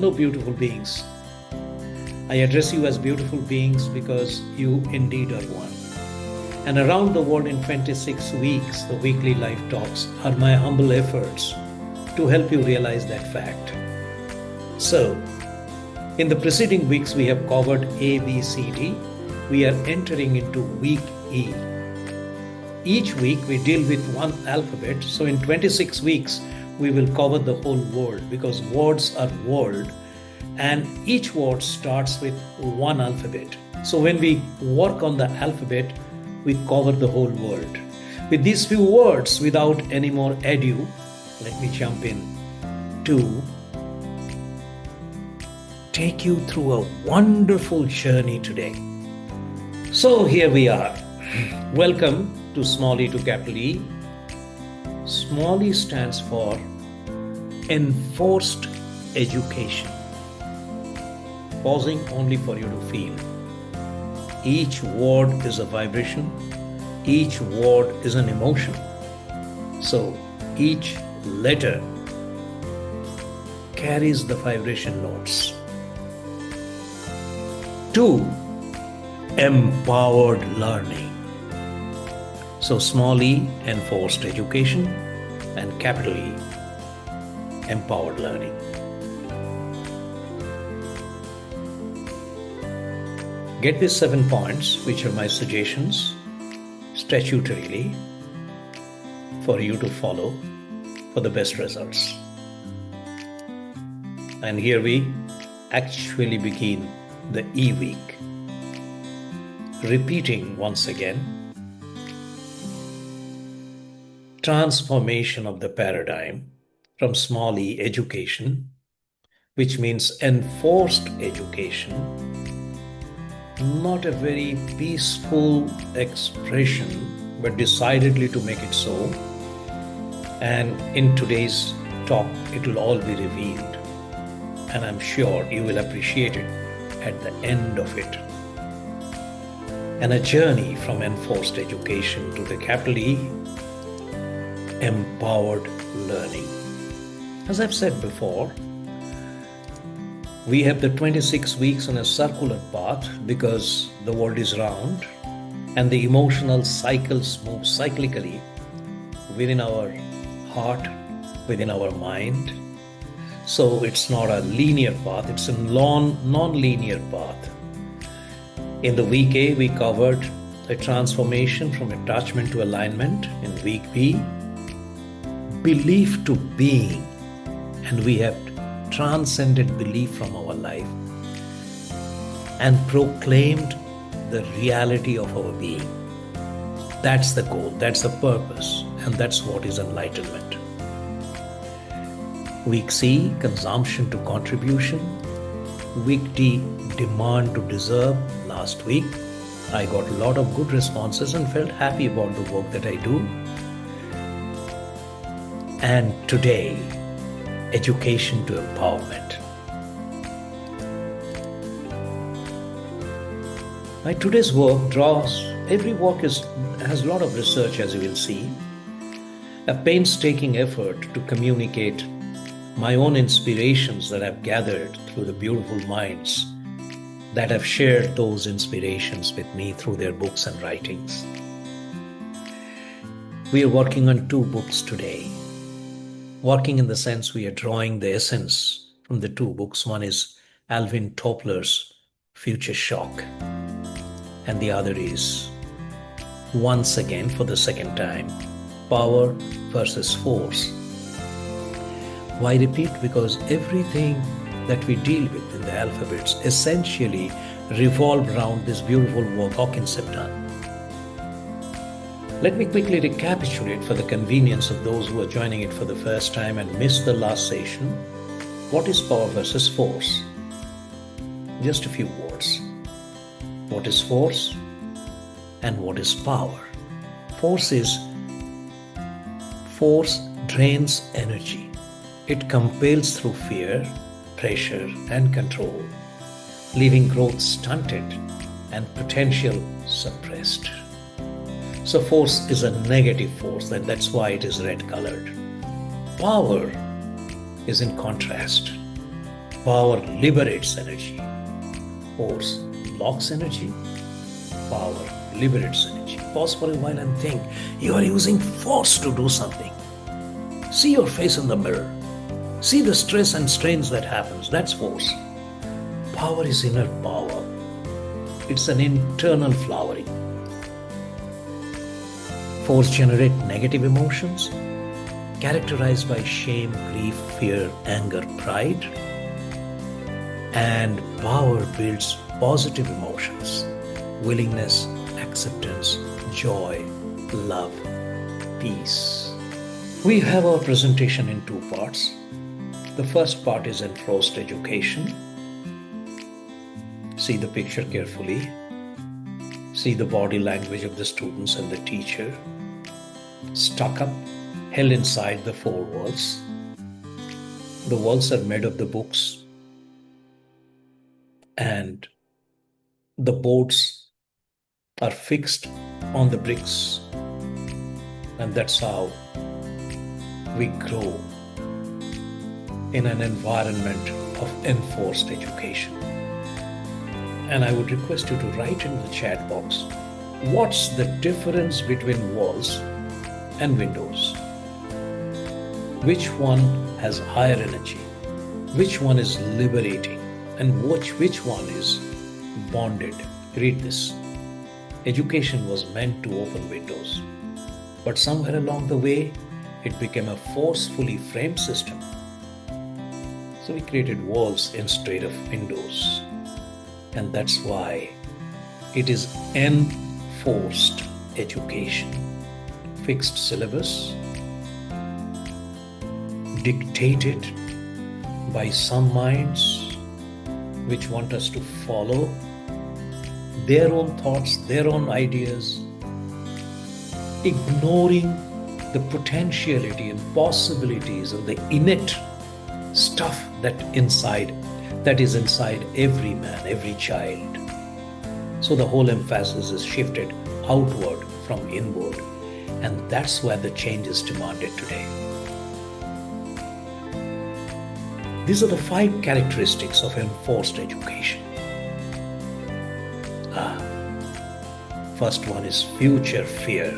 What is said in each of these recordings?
Hello, beautiful beings. I address you as beautiful beings because you indeed are one. And around the world in 26 weeks, the weekly life talks are my humble efforts to help you realize that fact. So, in the preceding weeks, we have covered A, B, C, D. We are entering into week E. Each week, we deal with one alphabet. So, in 26 weeks, we will cover the whole world because words are world and each word starts with one alphabet. So, when we work on the alphabet, we cover the whole world. With these few words, without any more ado, let me jump in to take you through a wonderful journey today. So here we are. Welcome to small e to capital E. Small e stands for enforced education. Pausing only for you to feel. Each word is a vibration. Each word is an emotion. So each letter carries the vibration notes. 2. Empowered learning. So small e, enforced education, and capital E, empowered learning. Get these 7 points, which are my suggestions, statutorily, for you to follow for the best results. And here we actually begin the E week. Repeating once again, transformation of the paradigm from small e education, which means enforced education, not a very peaceful expression, but decidedly to make it so. And in today's talk, it will all be revealed. And I'm sure you will appreciate it at the end of it. And a journey from enforced education to the capital E, empowered learning. As I've said before, we have the 26 weeks on a circular path because the world is round and the emotional cycles move cyclically within our heart, within our mind. So it's not a linear path, it's a non-linear path. In the week A, we covered a transformation from attachment to alignment. In week B, belief to being, and we have transcended belief from our life and proclaimed the reality of our being. That's the goal, that's the purpose, and that's what is enlightenment. Week C, consumption to contribution. Week D, demand to deserve. Last week, I got a lot of good responses and felt happy about the work that I do. And today, education to empowerment. My today's work every work has a lot of research, as you will see, a painstaking effort to communicate my own inspirations that I've gathered through the beautiful minds that have shared those inspirations with me through their books and writings. We are working on 2 books today. Working in the sense we are drawing the essence from the 2 books. One is Alvin Toffler's Future Shock, and the other is, once again for the second time, Power versus Force. Why repeat? Because everything that we deal with in the alphabets essentially revolve around this beautiful work Hawkins have done. Let me quickly recapitulate for the convenience of those who are joining it for the first time and missed the last session. What is power versus force? Just a few words. What is force and what is power? Force drains energy. It compels through fear, pressure, and control, leaving growth stunted and potential suppressed. So force is a negative force, and that's why it is red colored. Power is in contrast. Power liberates energy. Force blocks energy. Power liberates energy. Pause for a while and think. You are using force to do something. See your face in the mirror. See the stress and strains that happens. That's force. Power is inner power. It's an internal flowering. Force generates negative emotions characterized by shame, grief, fear, anger, pride. And power builds positive emotions, willingness, acceptance, joy, love, peace. We have our presentation in two parts. The first part is enforced education. See the picture carefully. See the body language of the students and the teacher. Stuck up, held inside the four walls. The walls are made of the books, and the boards are fixed on the bricks. And that's how we grow in an environment of enforced education. And I would request you to write in the chat box, what's the difference between walls and windows? Which one has higher energy? Which one is liberating? And which one is bonded? Read this. Education was meant to open windows, but somewhere along the way, it became a forcefully framed system. So we created walls instead of windows. And that's why it is enforced education. Fixed syllabus, dictated by some minds which want us to follow their own thoughts, their own ideas, ignoring the potentiality and possibilities of the innate stuff that is inside every man, every child. So the whole emphasis is shifted outward from inward, and that's where the change is demanded today. These are the 5 characteristics of enforced education. First one is future fear.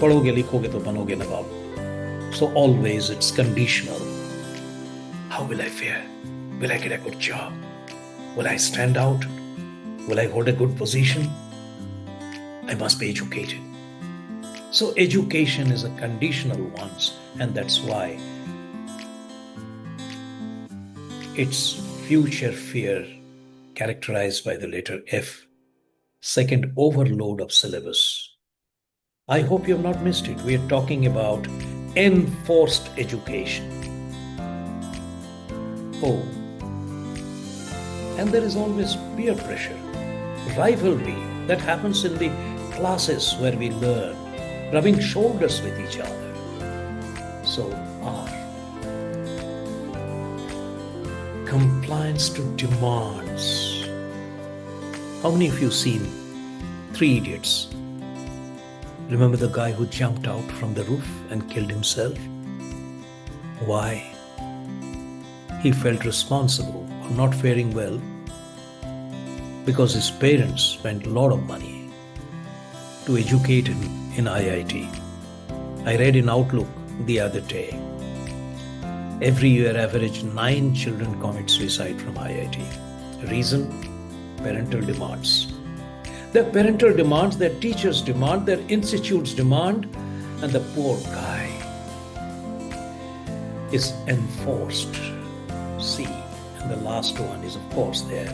पढ़ोगे लिखोगे तो बनोगे नवाब. So always it's conditional. How will I fare? Will I get a good job? Will I stand out? Will I hold a good position? I must be educated. So education is a conditional one, and that's why it's future fear characterized by the letter F. Second, overload of syllabus. I hope you have not missed it. We are talking about enforced education. Oh, and there is always peer pressure, rivalry that happens in the classes where we learn, rubbing shoulders with each other. So R, compliance to demands. How many of you seen 3 Idiots? Remember the guy who jumped out from the roof and killed himself? Why? He felt responsible for not faring well because his parents spent a lot of money to educate him in IIT. I read in Outlook the other day, every year average 9 children commit suicide from IIT. Reason? Parental demands. Their parental demands, their teachers' demand, their institutes' demand, and the poor guy is enforced. C. And the last one is, of course, their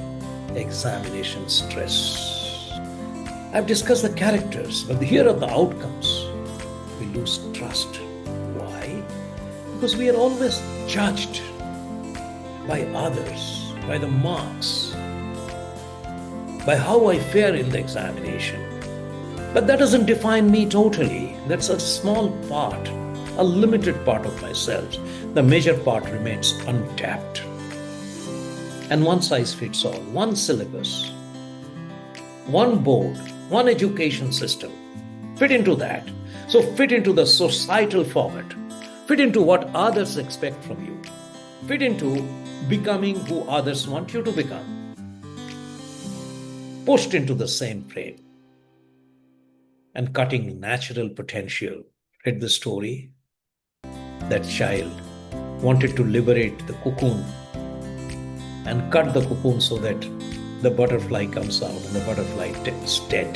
examination stress. I've discussed the characters, but here are the outcomes. We lose trust. Why? Because we are always judged by others, by the marks, by how I fare in the examination. But that doesn't define me totally. That's a small part, a limited part of myself. The major part remains untapped. And one size fits all, one syllabus, one board, one education system. Fit into that. So fit into the societal format. Fit into what others expect from you. fit into becoming who others want you to become, pushed into the same frame, and cutting natural potential. Read the story. That child wanted to liberate the cocoon and cut the cocoon so that the butterfly comes out, and the butterfly is dead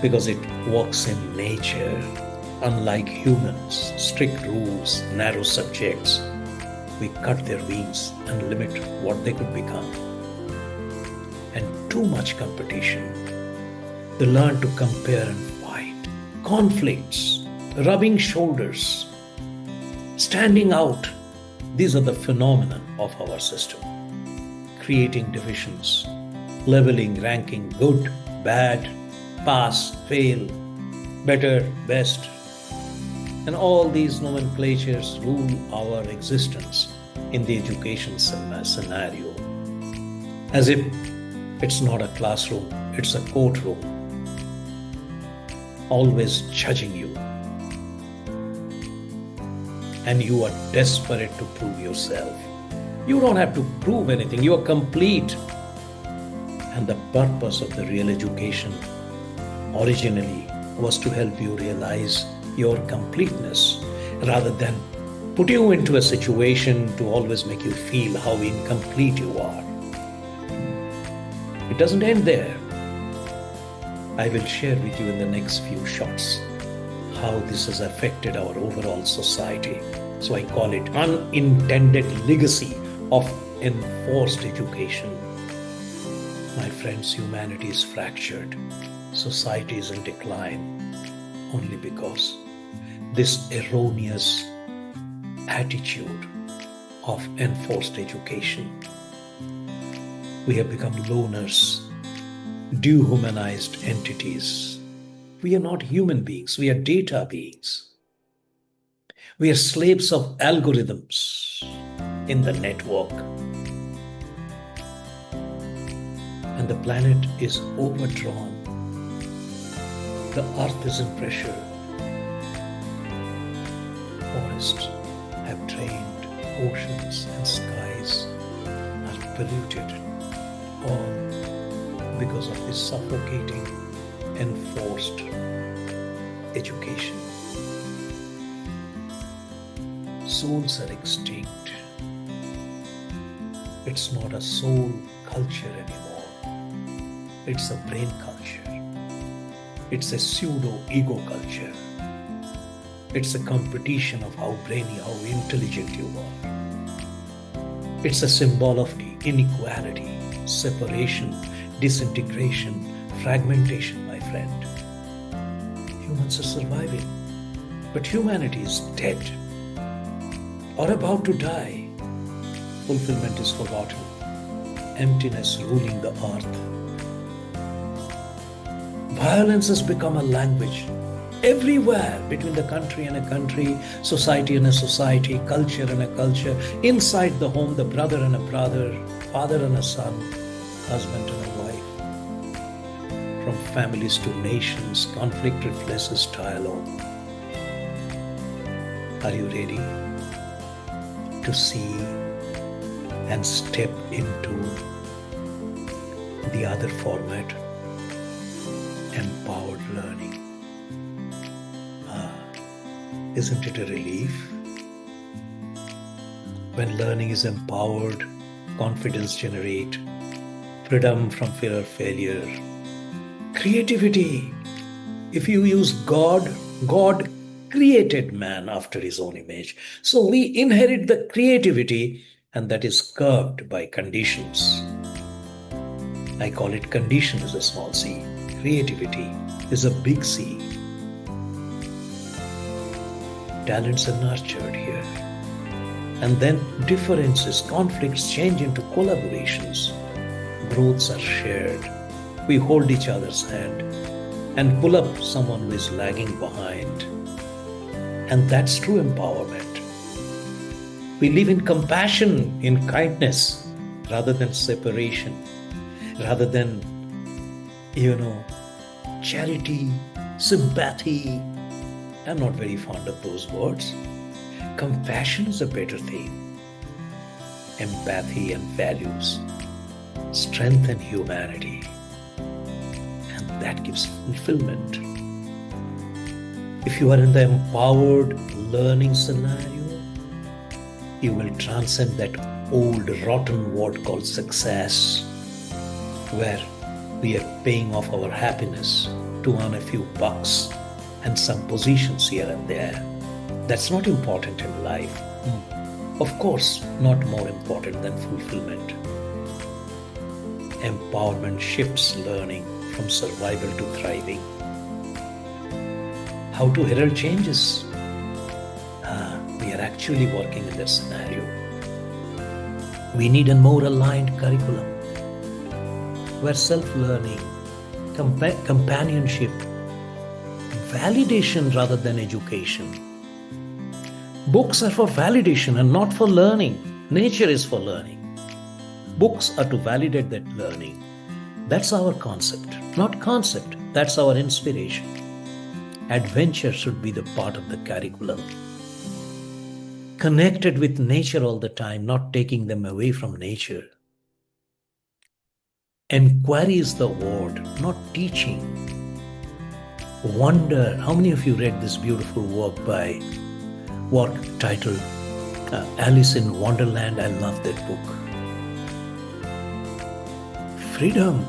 because it works in nature. Unlike humans, strict rules, narrow subjects, we cut their wings and limit what they could become. And too much competition. They learn to compare and fight. Conflicts, rubbing shoulders, standing out. These are the phenomena of our system. Creating divisions, leveling, ranking, good, bad, pass, fail, better, best. And all these nomenclatures rule our existence in the education scenario. As if it's not a classroom, it's a courtroom. Always judging you. And you are desperate to prove yourself. You don't have to prove anything. You are complete. And the purpose of the real education originally was to help you realize your completeness rather than put you into a situation to always make you feel how incomplete you are. It doesn't end there. I will share with you in the next few shots how this has affected our overall society. So I call it unintended legacy of enforced education. My friends, humanity is fractured. Society is in decline only because this erroneous attitude of enforced education. We have become loners, dehumanized entities. We are not human beings, we are data beings. We are slaves of algorithms in the network. And the planet is overdrawn. The earth is in pressure. Forests have drained, oceans and skies are polluted, all because of this suffocating, enforced education. Souls are extinct. It's not a soul culture anymore. It's a brain culture. It's a pseudo-ego culture. It's a competition of how brainy, how intelligent you are. It's a symbol of inequality, separation, disintegration, fragmentation, my friend. Humans are surviving, but humanity is dead or about to die. Fulfillment is forgotten. Emptiness ruling the earth. Violence has become a language everywhere, between the country and a country, society and a society, culture and a culture, inside the home, the brother and a brother, father and a son, husband and a wife. From families to nations, conflict replaces dialogue. Are you ready to see and step into the other format? Empowered learning. Isn't it a relief? When learning is empowered, confidence generates, freedom from fear of failure, creativity. If you use God created man after his own image. So we inherit the creativity, and that is curbed by conditions. I call it condition is a small c. Creativity is a big C. Talents are nurtured here. And then differences, conflicts change into collaborations. Growths are shared. We hold each other's hand and pull up someone who is lagging behind. And that's true empowerment. We live in compassion, in kindness, rather than separation, rather than, charity, sympathy. I'm not very fond of those words. Compassion is a better thing. empathy, and values, strength and humanity. And that gives fulfillment. If you are in the empowered learning scenario, you will transcend that old rotten word called success, where we are paying off our happiness to earn a few bucks and some positions here and there. That's not important in life. Of course, not more important than fulfillment. Empowerment shifts learning from survival to thriving. How to herald changes? We are actually working in that scenario. We need a more aligned curriculum where self-learning, companionship, validation rather than education. Books are for validation and not for learning. Nature is for learning. Books are to validate that learning. That's our concept, not concept. That's our inspiration. Adventure should be the part of the curriculum. Connected with nature all the time, not taking them away from nature. Enquiry is the word, not teaching. Wonder. How many of you read this beautiful work titled Alice in Wonderland? I love that book. Freedom.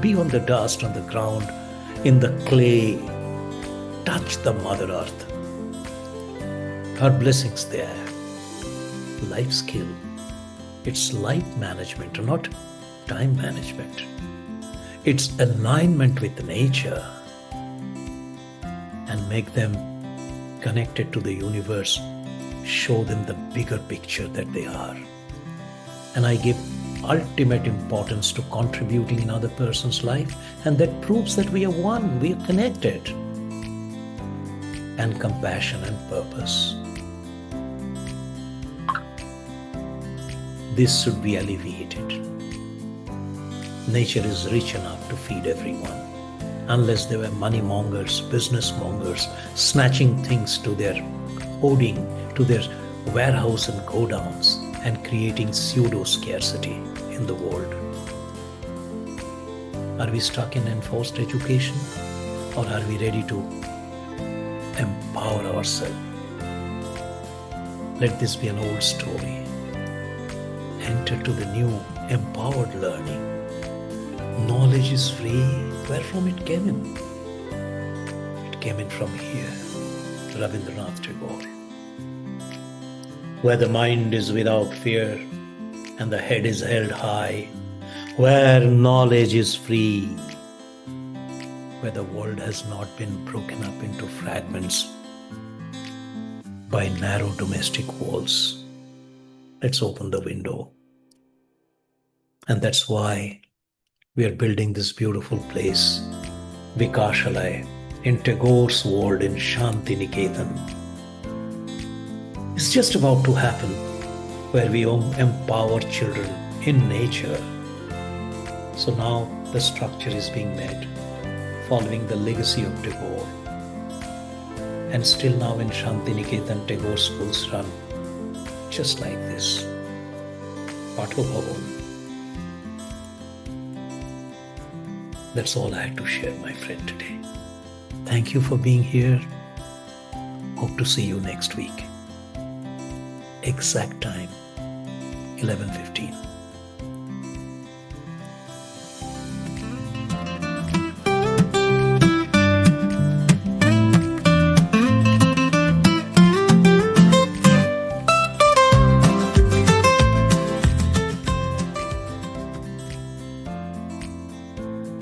Be on the dust, on the ground, in the clay. Touch the Mother Earth. Her blessings there. Life skill. It's life management, not time management. It's alignment with nature, and make them connected to the universe. Show them the bigger picture that they are. And I give ultimate importance to contributing in other person's life, and that proves that we are one, we are connected. And compassion and purpose. This should be alleviated. Nature is rich enough to feed everyone, unless they were money mongers, business mongers, snatching things to their hoarding, to their warehouse and godowns, and creating pseudo-scarcity in the world. Are we stuck in enforced education, or are we ready to empower ourselves? Let this be an old story. Enter to the new empowered learning. Knowledge is free. Where from it came in? It came in from here, Rabindranath Tagore. Where the mind is without fear and the head is held high, where knowledge is free, where the world has not been broken up into fragments by narrow domestic walls. Let's open the window. And that's why we are building this beautiful place, Vikashalaya, in Tagore's world in Shanti Niketan. It's just about to happen, where we empower children in nature. So now the structure is being made, following the legacy of Tagore. And still now in Shanti Niketan, Tagore schools run just like this. Pato Bhavan. That's all I had to share, my friend, today. Thank you for being here. Hope to see you next week. Exact time, 11:15.